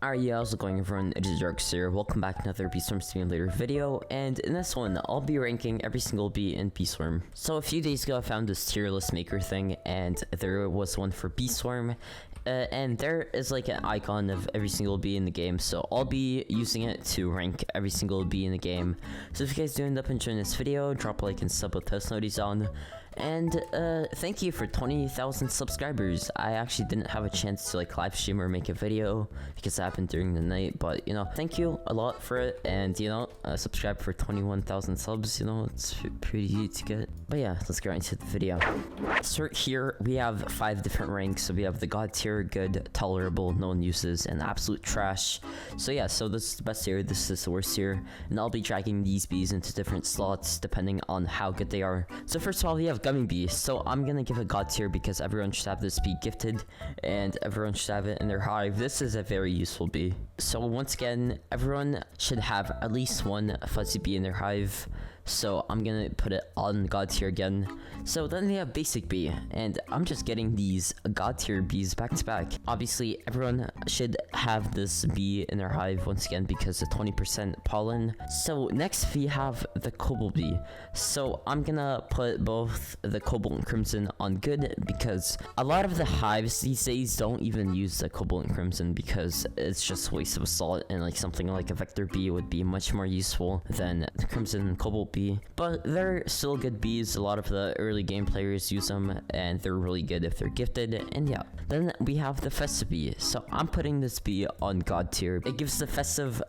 Alright, yeah, how's it going everyone? It is Darks here. Welcome back to another Beeswarm Simulator video, and in this one, I'll be ranking every single bee in Beeswarm. So a few days ago, I found this tier list maker thing, and there was one for Beeswarm, and there is like an icon of every single bee in the game, so I'll be using it to rank every single bee in the game. So if you guys do end up enjoying this video, drop a like and sub with post notifications on. And thank you for 20,000 subscribers. I actually didn't have a chance to like live stream or make a video because it happened during the night, but you know, thank you a lot for it. And you know, subscribe for 21,000 subs, you know, it's pretty easy to get. But yeah, let's get right into the video. So right here we have 5 different ranks. So we have the god tier, good, tolerable, no one uses, and absolute trash. So yeah, so this is the best tier, this is the worst tier, and I'll be dragging these bees into different slots depending on how good they are. So first of all, we have Gummy Bees. So I'm gonna give a god tier because everyone should have this bee gifted and everyone should have it in their hive. This is a very useful bee. So once again, everyone should have at least one fuzzy bee in their hive. So I'm gonna put it on god tier again. So then we have basic bee, and I'm just getting these god tier bees back to back. Obviously everyone should have this bee in their hive once again because of 20% pollen. So next we have the cobalt bee. So I'm gonna put both the cobalt and crimson on good because a lot of the hives these days don't even use the cobalt and crimson because it's just a waste of a slot, and like something like a vector bee would be much more useful than the crimson and cobalt bee. But they're still good bees. A lot of the early game players use them and they're really good if they're gifted. And yeah, then we have the festive bee. So I'm putting this bee on god tier. It gives the festive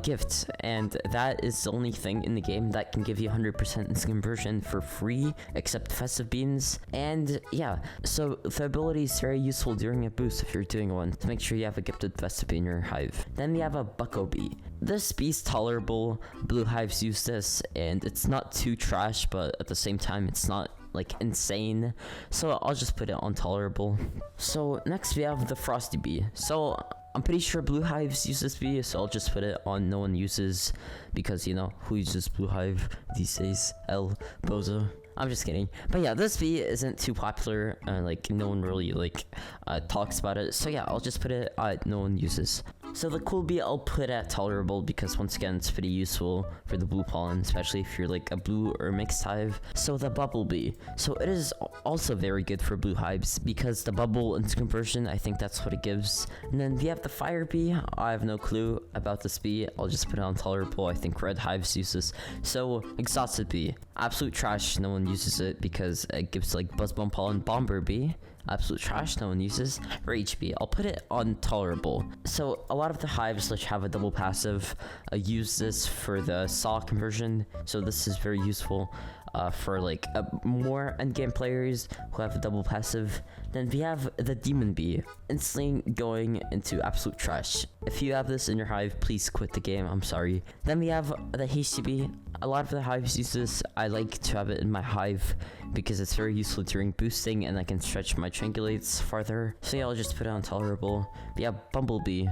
gift, and that is the only thing in the game that can give you 100% instant conversion for free except festive beans. And yeah, so the ability is very useful during a boost if you're doing one, to make sure you have a gifted festive bee in your hive. Then we have a bucko bee. This bee is tolerable. Blue hives use this and it's not too trash, but at the same time it's not like insane, so I'll just put it on tolerable. So next we have the Frosty Bee. So I'm pretty sure blue hives use this bee, so I'll just put it on no one uses because you know, who uses blue hive these days? El Bozo. I'm just kidding. But yeah, this bee isn't too popular, like no one really like talks about it, so yeah, I'll just put it no one uses. So the cool bee I'll put at tolerable because once again it's pretty useful for the blue pollen, especially if you're like a blue or mixed hive. So the bubble bee. So it is also very good for blue hives because the bubble instant conversion, I think that's what it gives. And then we have the fire bee. I have no clue about this bee. I'll just put it on tolerable. I think red hives use this. So exhausted bee. Absolute trash. No one uses it because it gives like buzz bomb pollen. Bomber bee. Absolute trash, no one uses. Rage bee, I'll put it on tolerable. So a lot of the hives which have a double passive use this for the saw conversion, so this is very useful for like more endgame players who have a double passive. Then we have the demon bee, instantly going into absolute trash. If you have this in your hive, please quit the game, I'm sorry. Then we have the hasty bee. A lot of the hives use this. I like to have it in my hive because it's very useful during boosting and I can stretch my triangulates farther. So yeah, I'll just put it on tolerable. But yeah, bumblebee.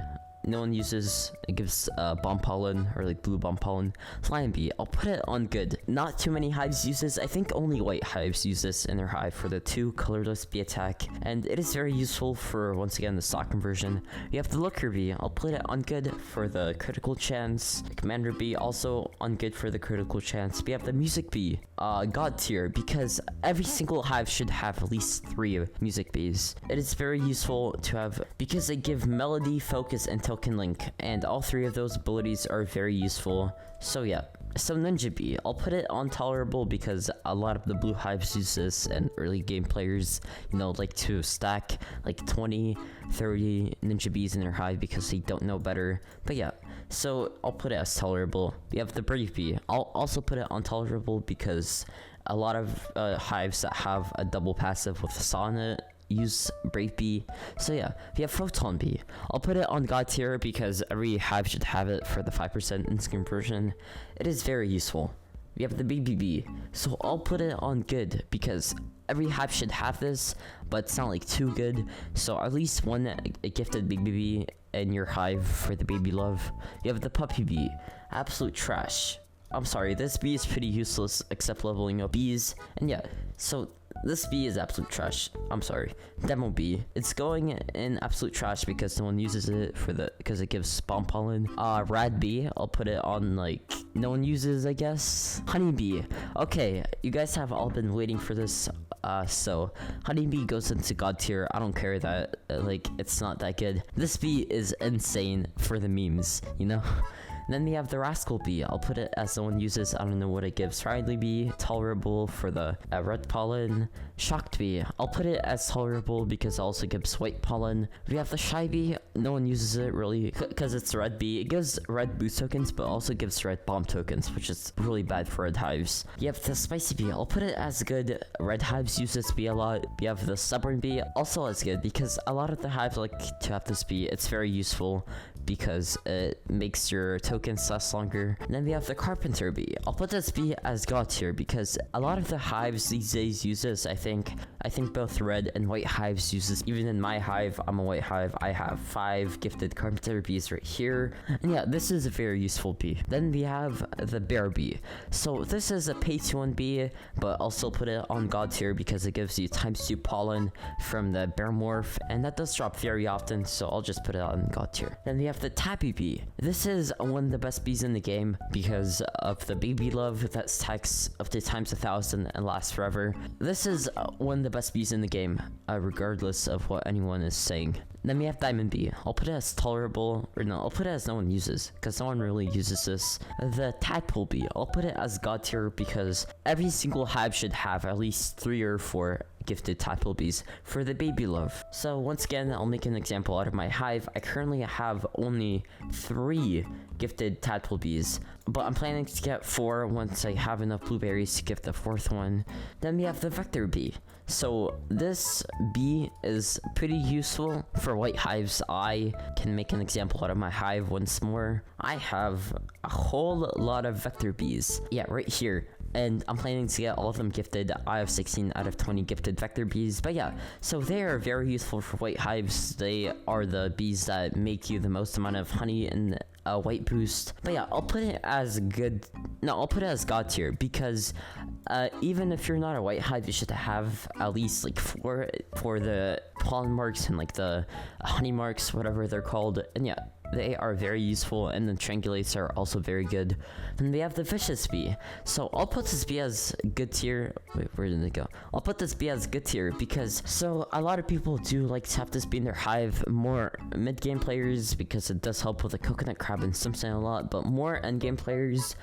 No one uses. It gives bomb pollen or like blue bomb pollen. Lion bee, I'll put it on good. Not too many hives use this. I think only white hives use this in their hive for the 2 colorless bee attack, and it is very useful for once again the stock conversion. We have the looker bee. I'll put it on good for the critical chance. The commander bee also on good for the critical chance. We have the music bee, god tier, because every single hive should have at least 3 music bees. It is very useful to have because they give melody, focus, and token link, and all 3 of those abilities are very useful. So yeah. So ninja bee, I'll put it on tolerable because a lot of the blue hives use this, and early game players, you know, like to stack like 20, 30 ninja bees in their hive because they don't know better. But yeah, so I'll put it as tolerable. We have the brave bee. I'll also put it on tolerable because a lot of hives that have a double passive with a saw in it use brave bee. So yeah, we have photon bee. I'll put it on god tier because every hive should have it for the 5% instant conversion. It is very useful. We have the baby bee, so I'll put it on good because every hive should have this, but it's not like too good, so at least one a gifted baby bee in your hive for the baby love. You have the puppy bee. Absolute trash. I'm sorry, this bee is pretty useless except leveling up bees. And yeah, so this bee is absolute trash. I'm sorry. Demo bee. It's going in absolute trash because no one uses it because it gives spawn pollen. Rad bee. I'll put it on like no one uses, I guess. Honeybee. Okay, you guys have all been waiting for this. So Honeybee goes into god tier. I don't care that like it's not that good. This bee is insane for the memes, you know. Then we have the Rascal Bee. I'll put it as no one uses. I don't know what it gives. Riley Bee, tolerable for the red pollen. Shocked Bee. I'll put it as tolerable because it also gives white pollen. We have the Shy Bee. No one uses it really because it's red bee. It gives red boost tokens, but also gives red bomb tokens, which is really bad for red hives. You have the Spicy Bee. I'll put it as good. Red hives use this bee a lot. We have the Stubborn Bee, also as good because a lot of the hives like to have this bee. It's very useful because it makes your tokens last longer. And then we have the Carpenter Bee. I'll put this bee as god tier because a lot of the hives these days use this. I think both red and white hives use this. Even in my hive, I'm a white hive. I have 5 gifted Carpenter Bees right here. And yeah, this is a very useful bee. Then we have the Bear Bee. So this is a pay-to-1 bee, but I'll still put it on god tier because it gives you ×2 pollen from the bear morph, and that does drop very often, so I'll just put it on god tier. Then we have the Tappy Bee. This is one of the best bees in the game because of the baby love that stacks up to ×1000 and lasts forever. This is one of the best bees in the game, regardless of what anyone is saying. Then we have Diamond Bee. I'll put it as tolerable, or no, I'll put it as no one uses, because no one really uses this. The Tadpole Bee. I'll put it as god tier because every single hive should have at least 3 or 4 gifted Tadpole Bees for the baby love. So once again, I'll make an example out of my hive. I currently have only 3 gifted Tadpole Bees, but I'm planning to get 4 once I have enough blueberries to gift the 4th one. Then we have the Vector Bee. So this bee is pretty useful for white hives. I can make an example out of my hive once more. I have a whole lot of Vector Bees. Yeah, right here. And I'm planning to get all of them gifted. I have 16 out of 20 gifted Vector Bees. But yeah, so they are very useful for white hives. They are the bees that make you the most amount of honey and white boost. But yeah, I'll put it as good. No, I'll put it as god tier because even if you're not a white hive, you should have at least like 4 for the pollen marks and like the honey marks, whatever they're called. And yeah, they are very useful, and the triangulates are also very good. And we have the Vicious Bee. So I'll put this bee as good tier. Wait, where did it go? I'll put this bee as good tier because a lot of people do like to have this bee in their hive. More mid-game players because it does help with the coconut crab and Simpson a lot, but more end-game players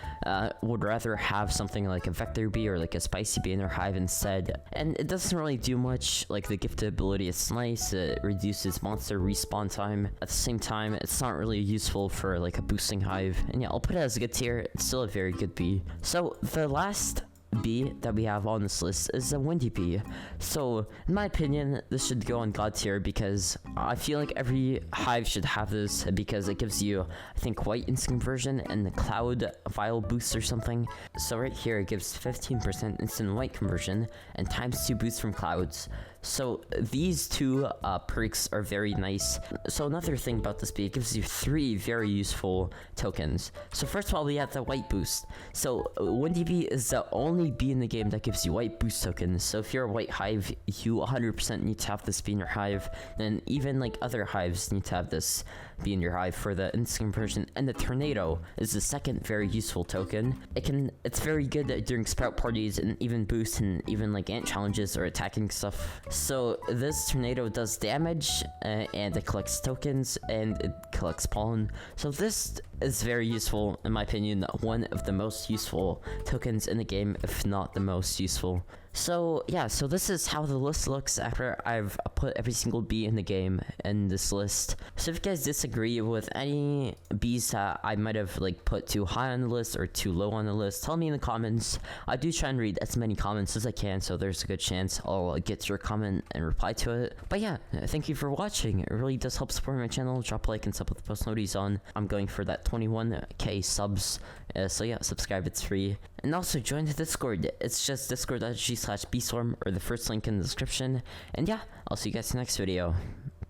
would rather have something like a Vector Bee or like a Spicy Bee in their hive instead. And it doesn't really do much. Like the gifted ability, it's nice. It reduces monster respawn time. At the same time, it's not really useful for like a boosting hive. And yeah, I'll put it as a good tier. It's still a very good bee. So the last bee that we have on this list is the Windy Bee. So in my opinion, this should go on god tier because I feel like every hive should have this because it gives you, I think, white instant conversion and the cloud vial boost or something. So right here it gives 15% instant white conversion and ×2 boost from clouds. So these 2 perks are very nice. So another thing about this bee, it gives you 3 very useful tokens. So first of all, we have the white boost. So Windy Bee is the only bee in the game that gives you white boost tokens. So if you're a white hive, you 100% need to have this bee in your hive. Then even like other hives need to have this bee in your hive for the instant conversion. And the Tornado is the second very useful token. It's very good during sprout parties and even boost and even like ant challenges or attacking stuff. So this Tornado does damage and it collects tokens and it collects pollen. So this is very useful, in my opinion, one of the most useful tokens in the game, if not the most useful. So yeah, so this is how the list looks after I've put every single bee in the game in this list. So if you guys disagree with any bees that I might have like put too high on the list or too low on the list, tell me in the comments. I do try and read as many comments as I can, so there's a good chance I'll get to your comment and reply to it. But yeah, thank you for watching. It really does help support my channel. Drop a like and sub with the post notifications on. I'm going for that 21k subs. So yeah, subscribe, it's free. And also join the Discord. It's just discord.gg/bswarm or the first link in the description. And yeah, I'll see you guys in the next video.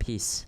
Peace.